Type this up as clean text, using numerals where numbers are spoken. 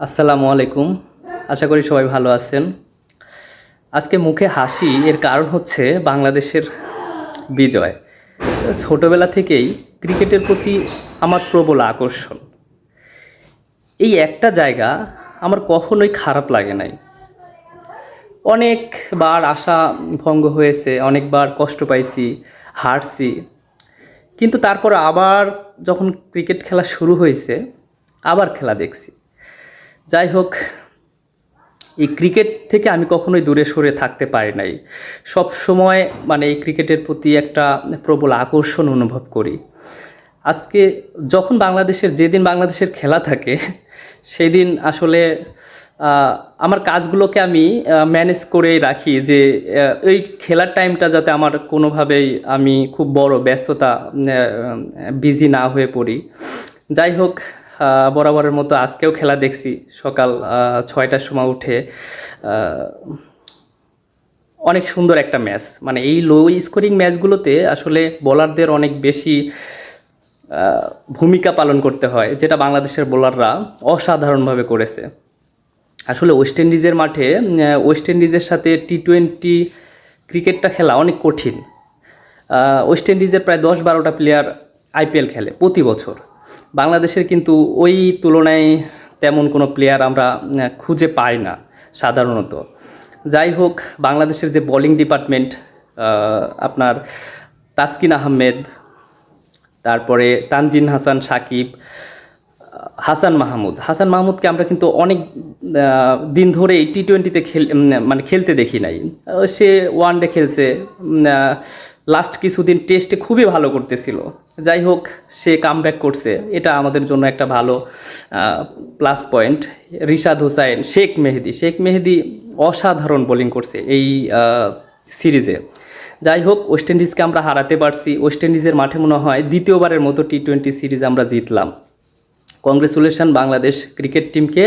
আসসালামু আলাইকুম। আশা করি সবাই ভালো আছেন। আজকে মুখে হাসি এর কারণ হচ্ছে বাংলাদেশের বিজয়। ছোটবেলা থেকেই ক্রিকেটের প্রতি আমার প্রবল আকর্ষণ। এই একটা জায়গা আমার কখনোই খারাপ লাগে নাই। অনেকবার আশা ভঙ্গ হয়েছে, অনেকবার কষ্ট পাইছি, হারছি, কিন্তু তারপর আবার যখন ক্রিকেট খেলা শুরু হয়েছে আবার খেলা দেখছি। যাই হোক, এই ক্রিকেট থেকে আমি কখনোই দূরে সরে থাকতে পারি নাই। সব সময় এই ক্রিকেটের প্রতি একটা প্রবল আকর্ষণ অনুভব করি। আজকে যখন যেদিন বাংলাদেশের খেলা থাকে সেই দিন আসলে আমার কাজগুলোকে আমি ম্যানেজ করে রাখি যে ওই খেলার টাইমটা যাতে আমার কোনোভাবেই আমি খুব বড় ব্যস্ততা বিজি না হয়ে পড়ি। যাই হোক, বরাবরের মতো আজকেও খেলা দেখছি। সকাল 6টার সময় উঠে অনেক সুন্দর একটা ম্যাচ। এই লো স্কোরিং ম্যাচগুলোতে আসলে বোলারদের অনেক বেশি ভূমিকা পালন করতে হয়, যেটা বাংলাদেশের বোলাররা অসাধারণভাবে করেছে। আসলে ওয়েস্ট ইন্ডিজের মাঠে ওয়েস্ট ইন্ডিজের সাথে টি-20 ক্রিকেটটা খেলা অনেক কঠিন। ওয়েস্ট ইন্ডিজের প্রায় 10-12টা প্লেয়ার আইপিএল খেলে প্রতি বছর। বাংলাদেশের কিন্তু ওই তুলনায় তেমন কোনো প্লেয়ার আমরা খুঁজে পাই না সাধারণত। যাই হোক, বাংলাদেশের যে বোলিং ডিপার্টমেন্ট, আপনার তাসকিন আহমেদ, তারপরে তানজিন হাসান সাকিব, হাসান মাহমুদকে আমরা কিন্তু অনেক দিন ধরে টি-20তে খেলতে দেখি নাই। সে ওয়ানডে খেলছে, লাস্ট কিছুদিন টেস্টে খুবই ভালো করতেছিল। যাই হোক, সে কামব্যাক করছে, এটা আমাদের জন্য একটা ভালো প্লাস পয়েন্ট। রিশাদ হোসাইন, শেখ মেহেদী অসাধারণ বোলিং করছে এই সিরিজে। যাই হোক, ওয়েস্ট ইন্ডিজকে আমরা হারাতে পারছি। ওয়েস্ট ইন্ডিজের মাঠে মনে হয় দ্বিতীয়বারের মতো টি-20 সিরিজ আমরা জিতলাম। কংগ্রেচুলেশন বাংলাদেশ ক্রিকেট টিমকে।